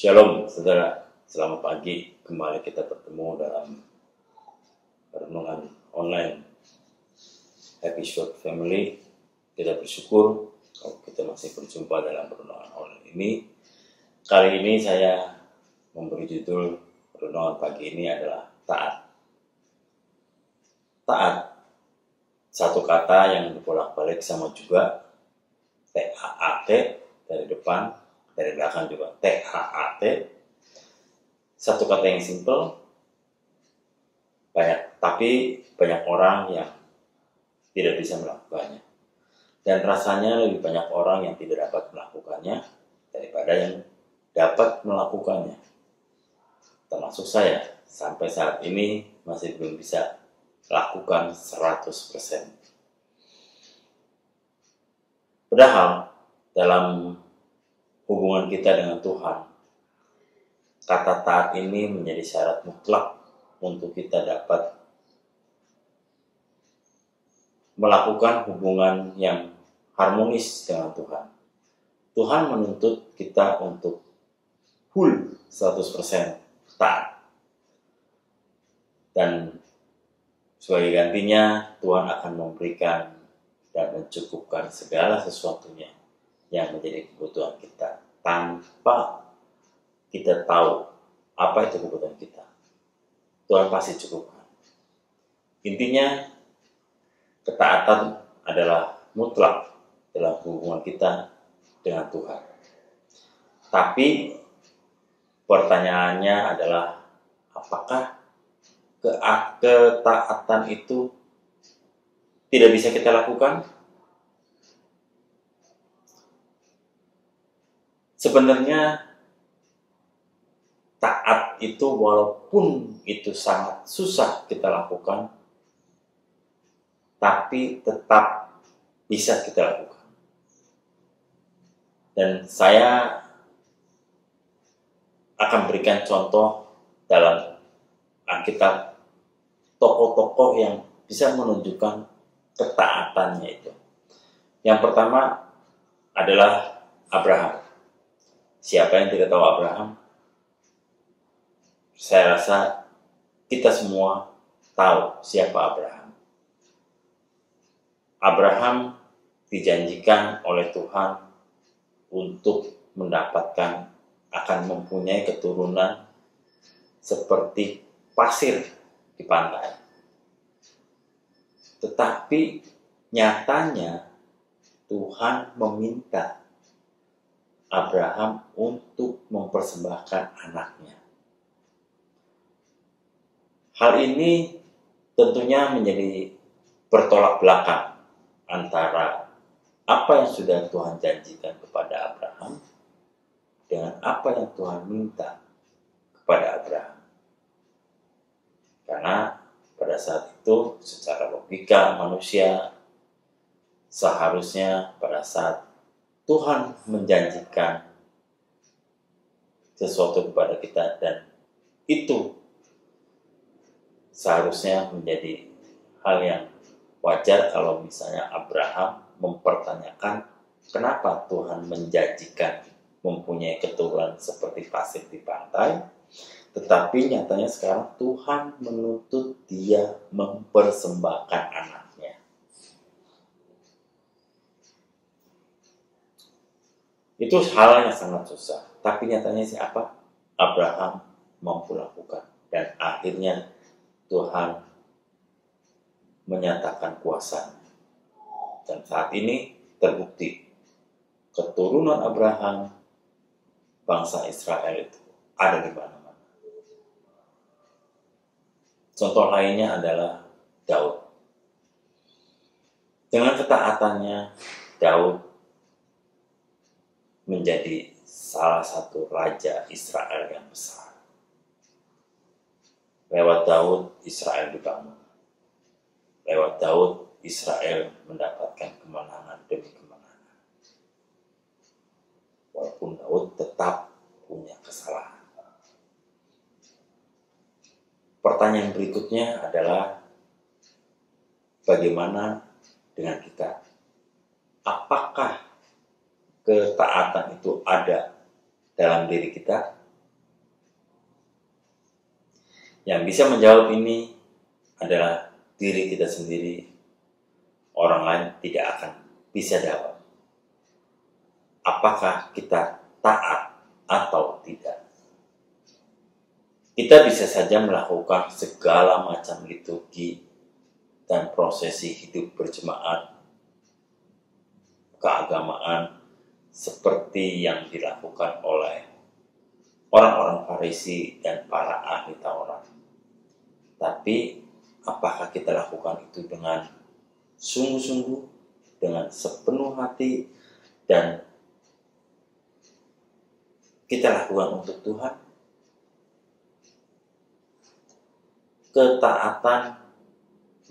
Shalom saudara, selamat pagi. Kembali kita bertemu dalam renungan online Happy Short Family. Kita bersyukur kalau kita masih berjumpa dalam renungan online ini. Kali ini saya memberi judul renungan pagi ini adalah taat. Taat, satu kata yang dibolak-balik sama juga T-A-A-T dari depan, dari belakang juga T-A-A-T. Satu kata yang simple, tapi banyak orang yang tidak bisa melakukannya. Dan rasanya lebih banyak orang yang tidak dapat melakukannya daripada yang dapat melakukannya. Termasuk saya, sampai saat ini masih belum bisa lakukan 100%. Padahal dalam hubungan kita dengan Tuhan, kata taat ini menjadi syarat mutlak untuk kita dapat melakukan hubungan yang harmonis dengan Tuhan. Tuhan menuntut kita untuk full 100% taat. Dan sebagai gantinya, Tuhan akan memberikan dan mencukupkan segala sesuatunya yang menjadi kebutuhan kita tanpa kita tahu apa itu kebutuhan kita. Tuhan pasti cukupkan. Intinya, ketaatan adalah mutlak dalam hubungan kita dengan Tuhan. Tapi pertanyaannya adalah, apakah ketaatan itu tidak bisa kita lakukan? Sebenarnya taat itu walaupun itu sangat susah kita lakukan, tapi tetap bisa kita lakukan. Dan saya akan berikan contoh dalam Alkitab, tokoh-tokoh yang bisa menunjukkan ketaatannya itu. Yang pertama adalah Abraham. Siapa yang tidak tahu Abraham? Saya rasa kita semua tahu siapa Abraham. Abraham dijanjikan oleh Tuhan untuk mendapatkan, akan mempunyai keturunan seperti pasir di pantai. Tetapi nyatanya Tuhan meminta Abraham untuk mempersembahkan anaknya. Hal ini tentunya menjadi bertolak belakang antara apa yang sudah Tuhan janjikan kepada Abraham dengan apa yang Tuhan minta kepada Abraham. Karena pada saat itu secara logika manusia seharusnya pada saat Tuhan menjanjikan sesuatu kepada kita, dan itu seharusnya menjadi hal yang wajar kalau misalnya Abraham mempertanyakan kenapa Tuhan menjanjikan mempunyai keturunan seperti pasir di pantai, tetapi nyatanya sekarang Tuhan menuntut dia mempersembahkan anaknya. Itu hal yang sangat susah, tapi nyatanya siapa? Abraham mampu lakukan, dan akhirnya Tuhan menyatakan kuasa. Dan saat ini terbukti keturunan Abraham, bangsa Israel itu ada di mana-mana. Contoh lainnya adalah Daud. Dengan ketaatannya, Daud menjadi salah satu raja Israel yang besar. Lewat Daud, Israel dibangun. Lewat Daud, Israel mendapatkan kemenangan demi kemenangan. Walaupun Daud tetap punya kesalahan. Pertanyaan berikutnya adalah, bagaimana dengan kita? Apakah ketaatan itu ada dalam diri kita? Yang bisa menjawab ini adalah diri kita sendiri. Orang lain tidak akan bisa jawab. Apakah kita taat atau tidak? Kita bisa saja melakukan segala macam liturgi dan prosesi hidup berjemaat, keagamaan, seperti yang dilakukan oleh orang-orang Farisi dan para ahli Taurat. Tapi apakah kita lakukan itu dengan sungguh-sungguh, dengan sepenuh hati, dan kita lakukan untuk Tuhan? Ketaatan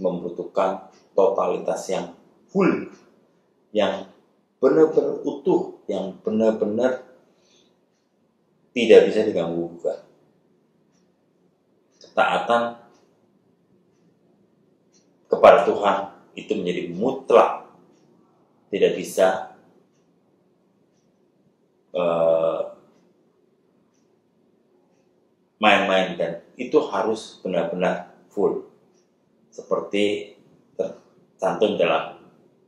membutuhkan totalitas yang full, yang benar-benar utuh, yang benar-benar tidak bisa diganggu-gugat. Ketaatan kepada Tuhan itu menjadi mutlak, tidak bisa main-main, dan itu harus benar-benar full, seperti tercantum dalam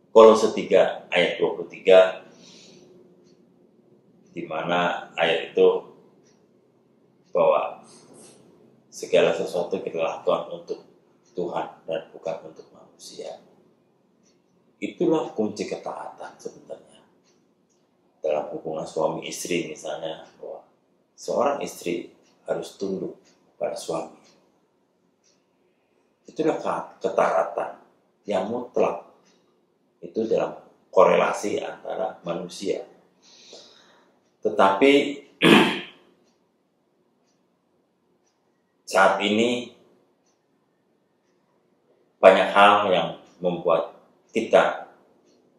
Kolose 3 ayat 23, di mana ayat itu bahwa segala sesuatu kita lakukan untuk Tuhan dan bukan untuk manusia. Itulah kunci ketaatan sebenarnya. Dalam hubungan suami istri misalnya, bahwa seorang istri harus tunduk pada suami. Itulah ketaatan yang mutlak. Itu dalam korelasi antara manusia. Tetapi saat ini banyak hal yang membuat kita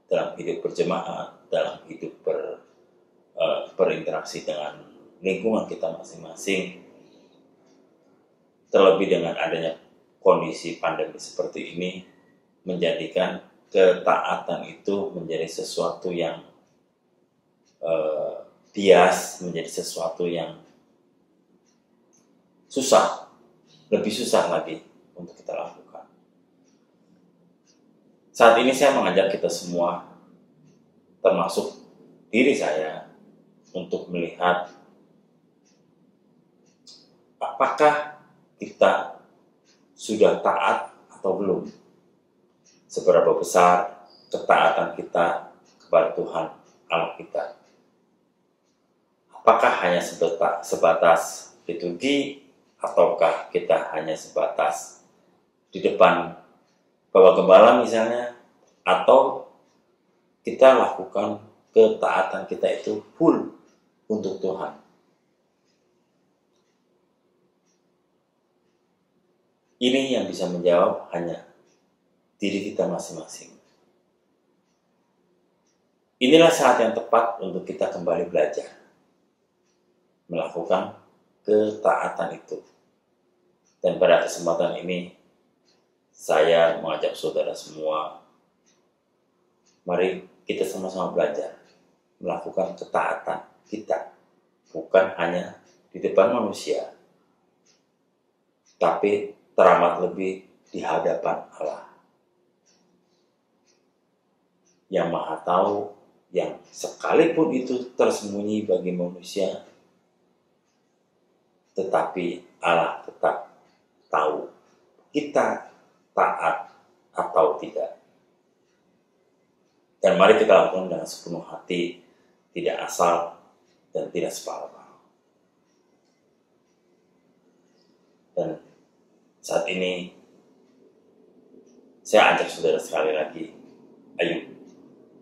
dalam hidup berjemaat, dalam hidup berinteraksi dengan lingkungan kita masing-masing, terlebih dengan adanya kondisi pandemi seperti ini, menjadikan ketaatan itu menjadi sesuatu yang bias, menjadi sesuatu yang susah, lebih susah lagi untuk kita lakukan. Saat ini saya mengajak kita semua, termasuk diri saya, untuk melihat apakah kita sudah taat atau belum. Seberapa besar ketaatan kita kepada Tuhan Allah kita. Apakah hanya sebatas liturgi, ataukah kita hanya sebatas di depan Bapak Gembala misalnya, atau kita lakukan ketaatan kita itu full untuk Tuhan. Ini yang bisa menjawab hanya diri kita masing-masing. Inilah saat yang tepat untuk kita kembali belajar melakukan ketaatan itu. Dan pada kesempatan ini, saya mengajak saudara semua, mari kita sama-sama belajar melakukan ketaatan kita, bukan hanya di depan manusia, tapi teramat lebih di hadapan Allah yang Maha Tahu, yang sekalipun itu tersembunyi bagi manusia, tetapi Allah tetap tahu kita taat atau tidak. Dan mari kita lakukan dengan sepenuh hati, tidak asal dan tidak sepala-pala. Dan saat ini saya ajak saudara sekali lagi, ayo,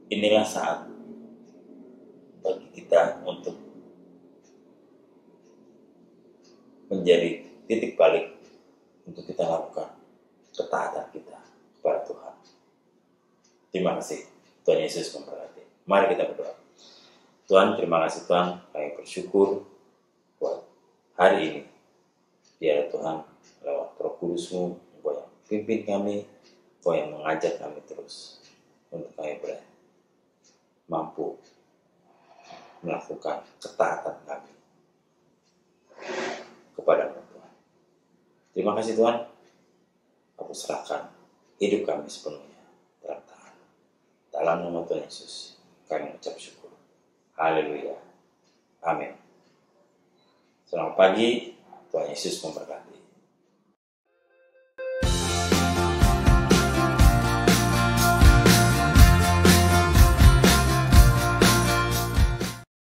inilah saat bagi kita untuk menjadi titik balik untuk kita lakukan ketaatan kita kepada Tuhan. Terima kasih. Tuhan Yesus memberkati. Mari kita berdoa. Tuhan, terima kasih Tuhan, kami bersyukur buat hari ini. Biar Tuhan lewat Roh Kudus-Mu, Engkau yang pimpin kami, Engkau yang mengajak kami terus untuk kami boleh mampu melakukan ketaatan kami kepada Tuhan. Terima kasih Tuhan, aku serahkan hidup kami sepenuhnya dalam tangan. Dalam nama Tuhan Yesus, kami mengucap syukur. Haleluya. Amin. Selamat pagi, Tuhan Yesus memberkati.